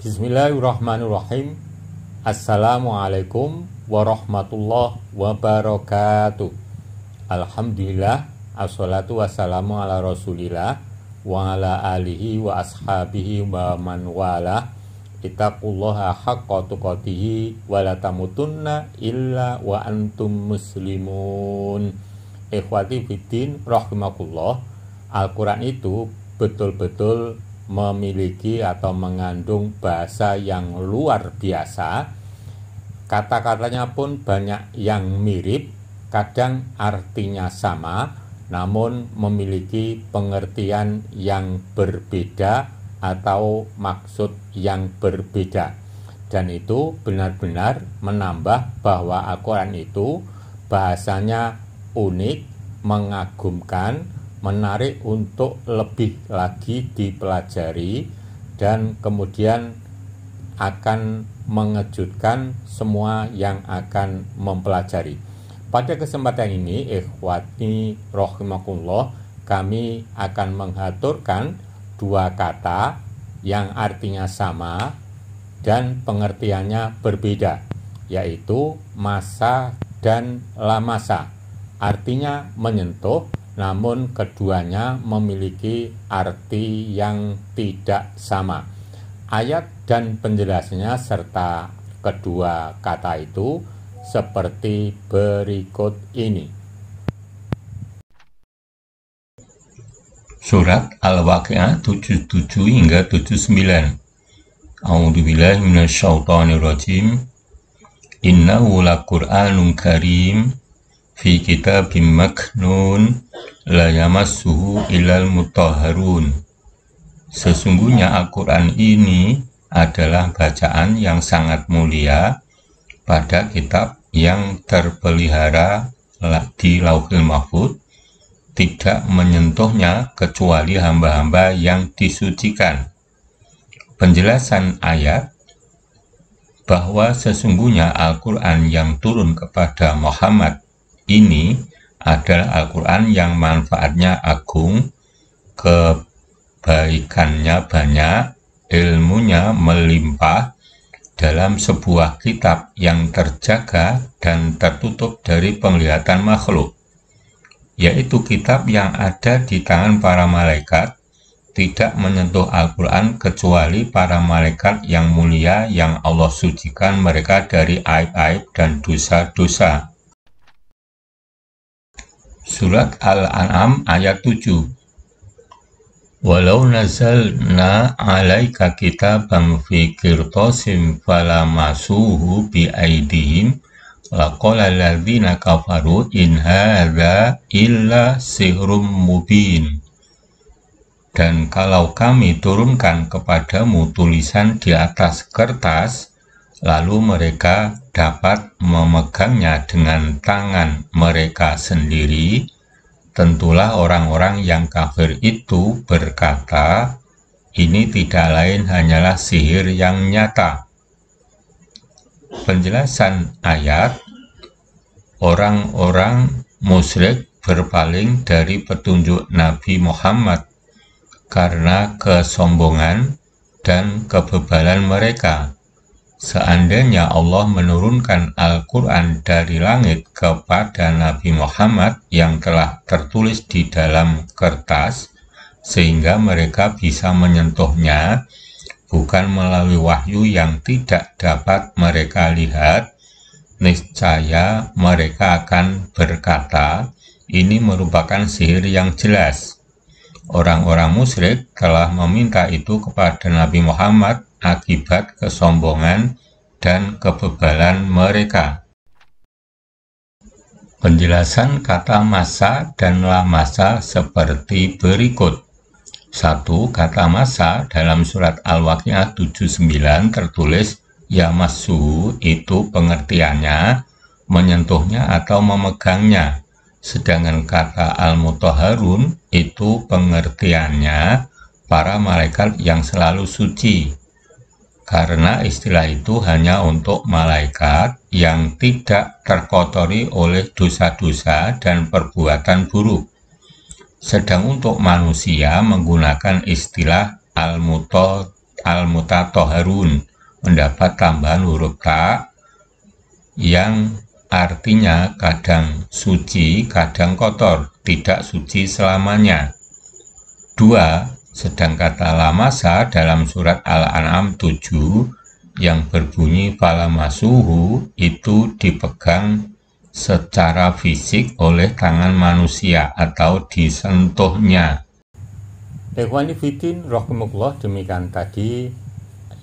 Bismillahirrahmanirrahim. Assalamualaikum warahmatullahi wabarakatuh. Alhamdulillah, assalatu wassalamu ala rasulillah wa ala alihi wa ashabihi wa man wala. Ittaqullaha haqqa tuqatihi wa la tamutunna illa wa antum muslimun. Ikhwati fiddin rahimakumullah. Al-Quran itu betul-betul memiliki atau mengandung bahasa yang luar biasa. Kata-katanya pun banyak yang mirip, kadang artinya sama, namun memiliki pengertian yang berbeda atau maksud yang berbeda. Dan itu benar-benar menambah bahwa Al-Quran itu bahasanya unik, mengagumkan, menarik untuk lebih lagi dipelajari, dan kemudian akan mengejutkan semua yang akan mempelajari. Pada kesempatan ini, ikhwati rahimakumullah, kami akan mengaturkan dua kata yang artinya sama dan pengertiannya berbeda, yaitu masa dan lamasa. Artinya menyentuh, namun keduanya memiliki arti yang tidak sama. Ayat dan penjelasannya serta kedua kata itu seperti berikut ini. Surat Al-Waqi'ah 77 hingga 79. A'udzubillahi minasyaitonirrajim. Innahu laqur'anun karim fi kitabim maknun la yamassuhu illal mutahharun. Sesungguhnya Al-Quran ini adalah bacaan yang sangat mulia pada kitab yang terpelihara di Lauhul Mahfuz, tidak menyentuhnya kecuali hamba-hamba yang disucikan. Penjelasan ayat bahwa sesungguhnya Al-Quran yang turun kepada Muhammad ini adalah Al-Quran yang manfaatnya agung, kebaikannya banyak, ilmunya melimpah, dalam sebuah kitab yang terjaga dan tertutup dari penglihatan makhluk, yaitu kitab yang ada di tangan para malaikat, tidak menyentuh Al-Quran kecuali para malaikat yang mulia yang Allah sucikan mereka dari aib-aib dan dosa-dosa. Surat Al-An'am ayat 7. Walau nazalna alaika kitaban fi qirtasin falamasuhu bi aidihim laqala alladzina kafaru in hadza illa sihrum mubin. Dan kalau kami turunkan kepadamu tulisan di atas kertas, lalu mereka dapat memegangnya dengan tangan mereka sendiri, tentulah orang-orang yang kafir itu berkata, ini tidak lain hanyalah sihir yang nyata. Penjelasan ayat, orang-orang musyrik berpaling dari petunjuk Nabi Muhammad karena kesombongan dan kebebalan mereka. Seandainya Allah menurunkan Al-Quran dari langit kepada Nabi Muhammad yang telah tertulis di dalam kertas, sehingga mereka bisa menyentuhnya, bukan melalui wahyu yang tidak dapat mereka lihat, niscaya mereka akan berkata, ini merupakan sihir yang jelas. Orang-orang musyrik telah meminta itu kepada Nabi Muhammad akibat kesombongan dan kebebalan mereka. Penjelasan kata masa dan lamasa seperti berikut. 1. Kata masa dalam surat Al-Waqi'ah 79 tertulis yamassu, itu pengertiannya menyentuhnya atau memegangnya. Sedangkan kata al-mutahharun itu pengertiannya para malaikat yang selalu suci. Karena istilah itu hanya untuk malaikat yang tidak terkotori oleh dosa-dosa dan perbuatan buruk. Sedang untuk manusia menggunakan istilah al-mutatahharun mendapat tambahan huruf ta yang artinya kadang suci, kadang kotor, tidak suci selamanya. 2. Sedang kata lamasa dalam surat Al-An'am 7 yang berbunyi falamasuhu itu dipegang secara fisik oleh tangan manusia atau disentuhnya. Ikhwani Fiddin rahimakumullah, demikian tadi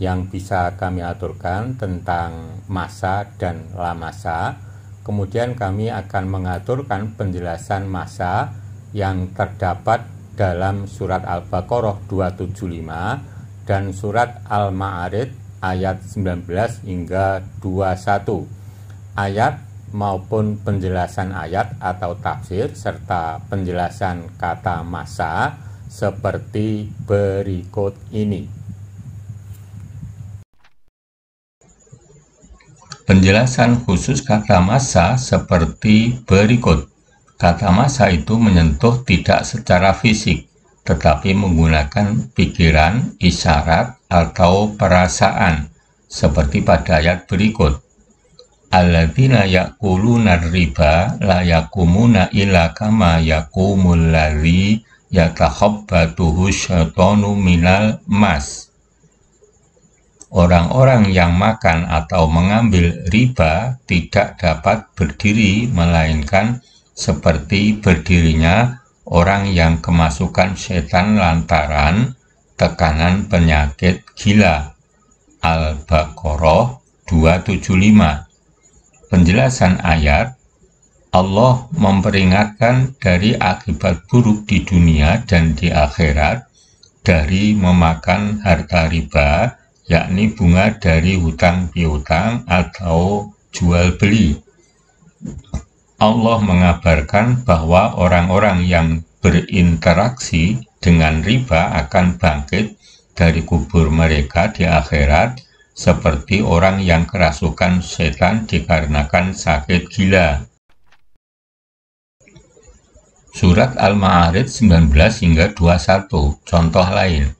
yang bisa kami aturkan tentang masa dan lamasa. Kemudian kami akan mengaturkan penjelasan masa yang terdapat dalam surat Al-Baqarah 275 dan surat Al-Ma'arij ayat 19 hingga 21. Ayat maupun penjelasan ayat atau tafsir serta penjelasan kata masa seperti berikut ini. Penjelasan khusus kata masa seperti berikut. Kata masa itu menyentuh tidak secara fisik, tetapi menggunakan pikiran, isyarat, atau perasaan, seperti pada ayat berikut. Alladzina ya'kuluna riba la yakumuna illa kama yakumul ladzi yatakhabbatuhu syaitanu minal mas. Orang-orang yang makan atau mengambil riba tidak dapat berdiri melainkan seperti berdirinya orang yang kemasukan setan lantaran tekanan penyakit gila. Al-Baqarah 275. Penjelasan ayat, Allah memperingatkan dari akibat buruk di dunia dan di akhirat dari memakan harta riba, yakni bunga dari hutang piutang atau jual beli. Allah mengabarkan bahwa orang-orang yang berinteraksi dengan riba akan bangkit dari kubur mereka di akhirat seperti orang yang kerasukan setan dikarenakan sakit gila. Surat Al-Ma'arij 19 hingga 21. Contoh lain.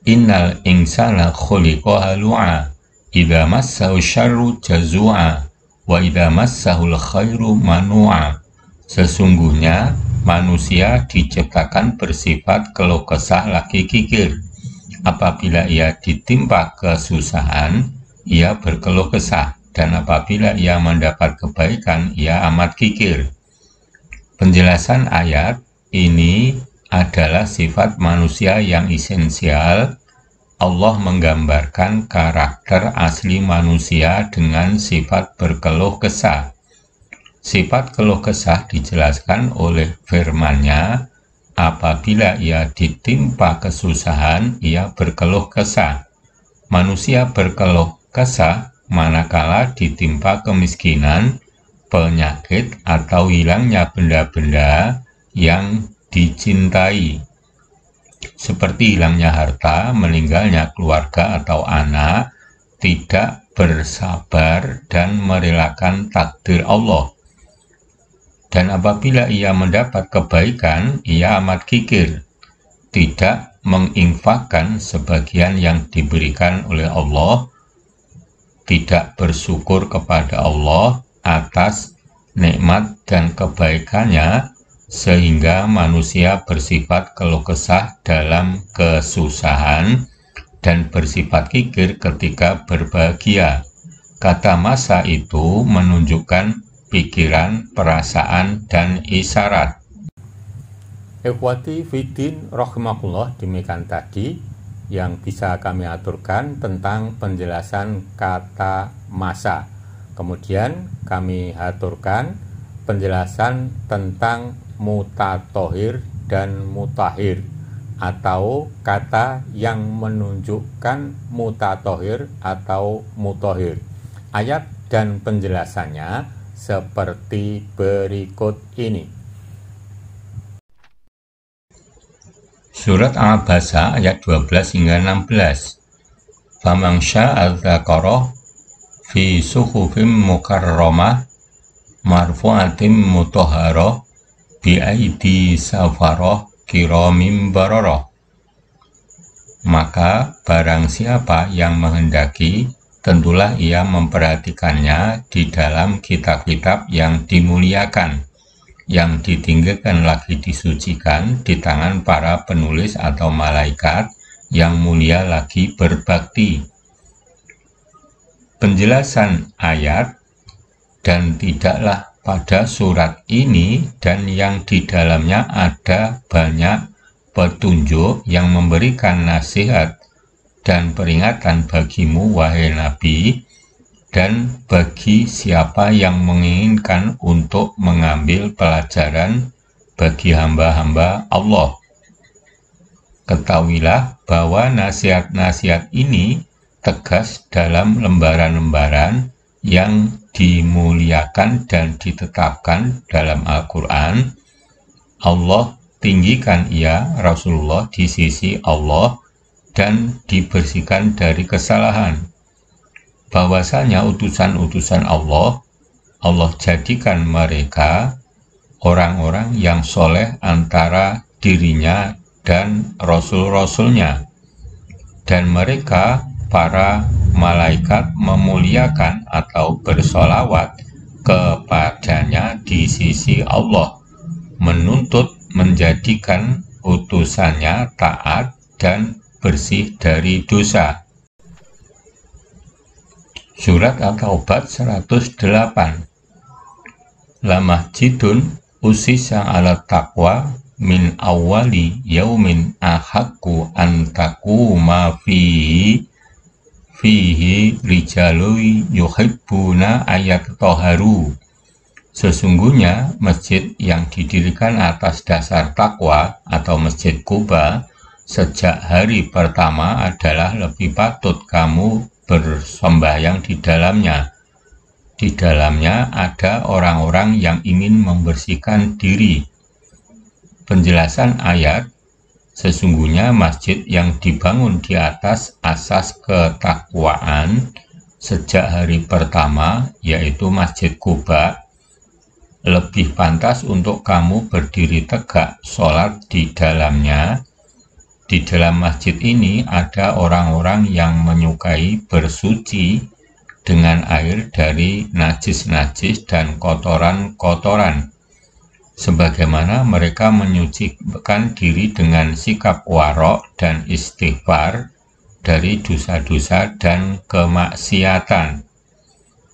Innal insana khuliqa halu'a idza massahu syarru jazua wa idza massahul khairu manu'a. Sesungguhnya manusia diciptakan bersifat keluh kesah lagi kikir. Apabila ia ditimpa kesusahan, ia berkeluh kesah, dan apabila ia mendapat kebaikan, ia amat kikir. Penjelasan ayat ini adalah sifat manusia yang esensial. Allah menggambarkan karakter asli manusia dengan sifat berkeluh kesah. Sifat keluh kesah dijelaskan oleh firman-Nya, apabila ia ditimpa kesusahan, ia berkeluh kesah. Manusia berkeluh kesah manakala ditimpa kemiskinan, penyakit, atau hilangnya benda-benda yang dicintai, seperti hilangnya harta, meninggalnya keluarga atau anak, tidak bersabar dan merelakan takdir Allah. Dan apabila ia mendapat kebaikan, ia amat kikir, tidak menginfakkan sebagian yang diberikan oleh Allah, tidak bersyukur kepada Allah atas nikmat dan kebaikannya, sehingga manusia bersifat keluh kesah dalam kesusahan dan bersifat kikir ketika berbahagia. Kata masa itu menunjukkan pikiran, perasaan, dan isyarat. Ikhwati Fiddin rahimakumullah, demikian tadi yang bisa kami aturkan tentang penjelasan kata masa. Kemudian kami aturkan penjelasan tentang mutatohir dan mutahhir, atau kata yang menunjukkan mutatohir atau mutahhir. Ayat dan penjelasannya seperti berikut ini. Surat Al-Abasa ayat 12 hingga 16. Faman syaa'a dzakara fi suhufim mukarramah marfu'atin mutahharah bi aidi safarah kiramim bararah. maka barang siapa yang menghendaki, tentulah ia memperhatikannya di dalam kitab-kitab yang dimuliakan, yang ditinggikan lagi disucikan di tangan para penulis atau malaikat yang mulia lagi berbakti. Penjelasan ayat, dan tidaklah pada surat ini dan yang di dalamnya ada banyak petunjuk yang memberikan nasihat dan peringatan bagimu, wahai Nabi, dan bagi siapa yang menginginkan untuk mengambil pelajaran bagi hamba-hamba Allah. Ketahuilah bahwa nasihat-nasihat ini tegas dalam lembaran-lembaran yang dimuliakan dan ditetapkan dalam Al-Quran. Allah tinggikan ia, Rasulullah, di sisi Allah dan dibersihkan dari kesalahan. Bahwasanya utusan-utusan Allah jadikan mereka orang-orang yang soleh antara dirinya dan Rasul-Rasulnya, dan mereka para malaikat memuliakan atau bersolawat kepadanya di sisi Allah, menuntut menjadikan utusannya taat dan bersih dari dosa. Surat At-Taubah 108. La masjidun usisa ala taqwa min awali yaumin ahaqqu an taquma fihi rijalui yuhibbuna ayat toharu. Sesungguhnya masjid yang didirikan atas dasar takwa atau Masjid Quba sejak hari pertama adalah lebih patut kamu bersembahyang di dalamnya. Di dalamnya ada orang-orang yang ingin membersihkan diri. Penjelasan ayat, sesungguhnya masjid yang dibangun di atas asas ketakwaan sejak hari pertama, yaitu Masjid Quba, lebih pantas untuk kamu berdiri tegak sholat di dalamnya. Di dalam masjid ini ada orang-orang yang menyukai bersuci dengan air dari najis-najis dan kotoran-kotoran, sebagaimana mereka menyucikan diri dengan sikap warok dan istighfar dari dosa-dosa dan kemaksiatan.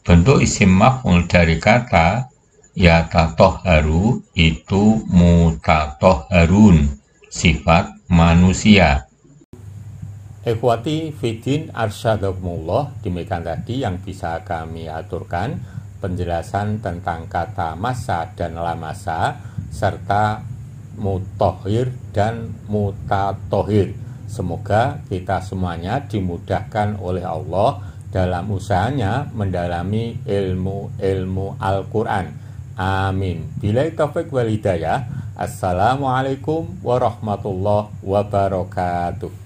Bentuk isim maf'ul dari kata yatatoharu itu mutatoharun, sifat manusia. Ikhwati Fidin Arsyadakumullah, demikian tadi yang bisa kami aturkan penjelasan tentang kata masa dan lamasa serta mutohir dan mutatohir. Semoga kita semuanya dimudahkan oleh Allah dalam usahanya mendalami ilmu Al-Quran. Amin. Billahi taufiq wal hidayah. Assalamualaikum warahmatullahi wabarakatuh.